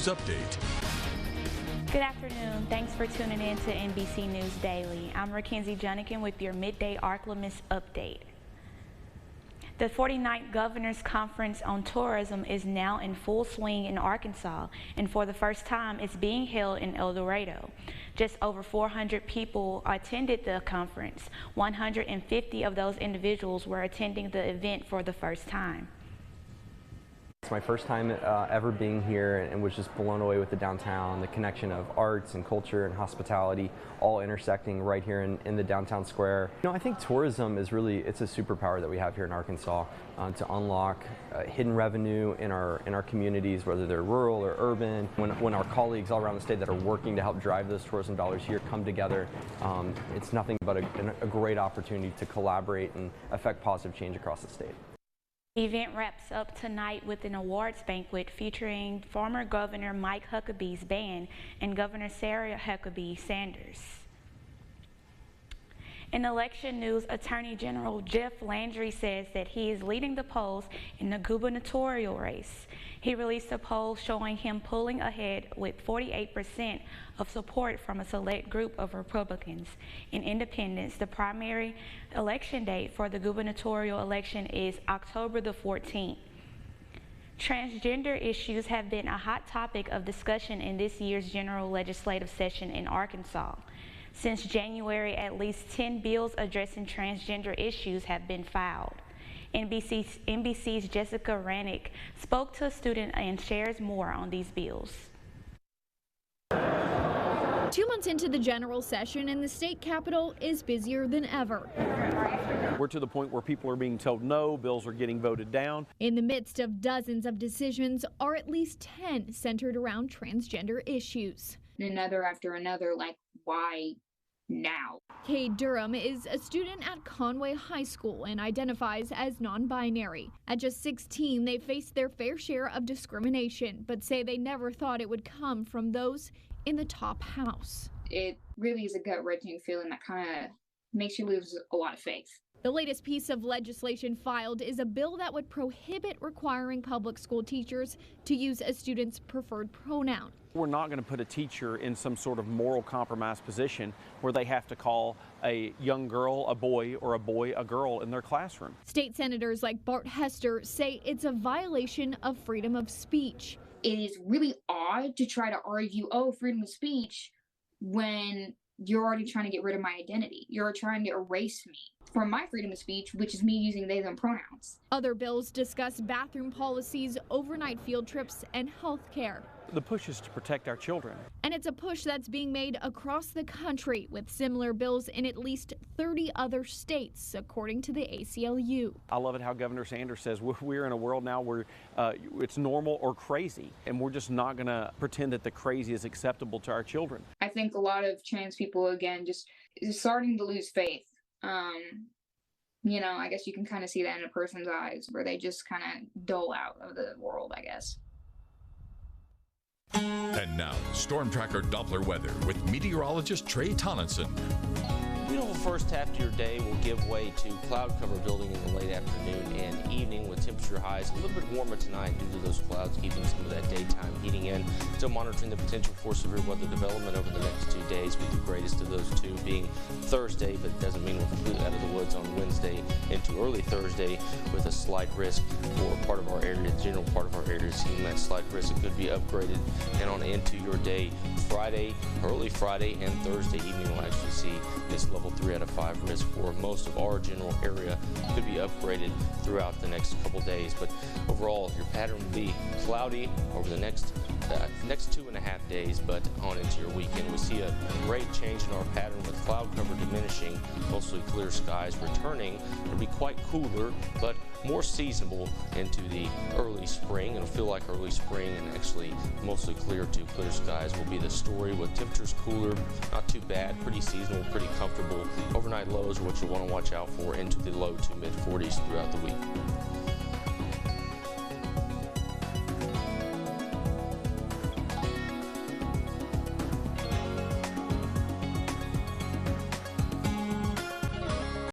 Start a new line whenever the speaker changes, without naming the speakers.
News Update.
Good afternoon. Thanks for tuning in to NBC News Daily. I'm Mackenzie Junnigan with your Midday Ark-La-Miss update. The 49th Governor's Conference on Tourism is now in full swing in Arkansas, and for the first time, it's being held in El Dorado. Just over 400 people attended the conference. 150 of those individuals were attending the event for the first time.
It's my first time ever being here, and was just blown away with the downtown, the connection of arts and culture and hospitality all intersecting right here in the downtown square. You know, I think tourism is really, it's a superpower that we have here in Arkansas to unlock hidden revenue in our communities, whether they're rural or urban. When our colleagues all around the state that are working to help drive those tourism dollars here come together, it's nothing but a great opportunity to collaborate and affect positive change across the state.
The event wraps up tonight with an awards banquet featuring former Governor Mike Huckabee's band and Governor Sarah Huckabee Sanders. In election news, Attorney General Jeff Landry says that he is leading the polls in the gubernatorial race. He released a poll showing him pulling ahead with 48% of support from a select group of Republicans. In independents, the primary election date for the gubernatorial election is October the 14th. Transgender issues have been a hot topic of discussion in this year's general legislative session in Arkansas. Since January, at least 10 bills addressing transgender issues have been filed. NBC's Jessica Rannick spoke to a student and shares more on these bills.
2 months into the general session, and the state capitol is busier than ever.
We're to the point where people are being told no, bills are getting voted down.
In the midst of dozens of decisions are at least 10 centered around transgender issues.
Another after another, like, why now?
Cade Durham is a student at Conway High School and identifies as non-binary. At just 16, they faced their fair share of discrimination, but say they never thought it would come from those in the top house.
It really is a gut-wrenching feeling that kind of makes you lose a lot of faith.
The latest piece of legislation filed is a bill that would prohibit requiring public school teachers to use a student's preferred pronoun.
We're not going to put a teacher in some sort of moral compromise position where they have to call a young girl a boy or a boy a girl in their classroom.
State senators like Bart Hester say it's a violation of freedom of speech.
It is really odd to try to argue, oh, freedom of speech, when you're already trying to get rid of my identity. You're trying to erase me from my freedom of speech, which is me using they, them pronouns.
Other bills discuss bathroom policies, overnight field trips, and health care.
The push is to protect our children.
And it's a push that's being made across the country with similar bills in at least 30 other states, according to the ACLU.
I love it how Governor Sanders says we're in a world now where it's normal or crazy, and we're just not going to pretend that the crazy is acceptable to our children.
I think a lot of trans people, again, just is starting to lose faith. You know, I guess you can kind of see that in a person's eyes where they just kind of dole out of the world, I guess.
And now, Storm Tracker Doppler weather with meteorologist Trey Tonneson.
Beautiful first half to your day will give way to cloud cover building in the late afternoon and evening with temperature highs a little bit warmer tonight due to those clouds keeping some of that daytime heating in. Still monitoring the potential for severe weather development over the next 2 days, with the greatest of those two being Thursday, but doesn't mean we're completely out of the woods on Wednesday into early Thursday, with a slight risk for part of our area, the general part of our area, seeing that slight risk. It could be upgraded and on into your day Friday, early Friday, and Thursday evening we'll actually see this level 3 out of 5 risk for most of our general area. Could be upgraded throughout the next couple days, but overall your pattern will be cloudy over the next 2.5 days, but on into your weekend. We see a great change in our pattern with cloud cover diminishing, mostly clear skies returning. It'll be quite cooler, but more seasonable into the early spring. It'll feel like early spring, and actually mostly clear to clear skies will be the story, with temperatures cooler, not too bad, pretty seasonal, pretty comfortable. Overnight lows are what you want to watch out for into the low to mid 40s throughout the week.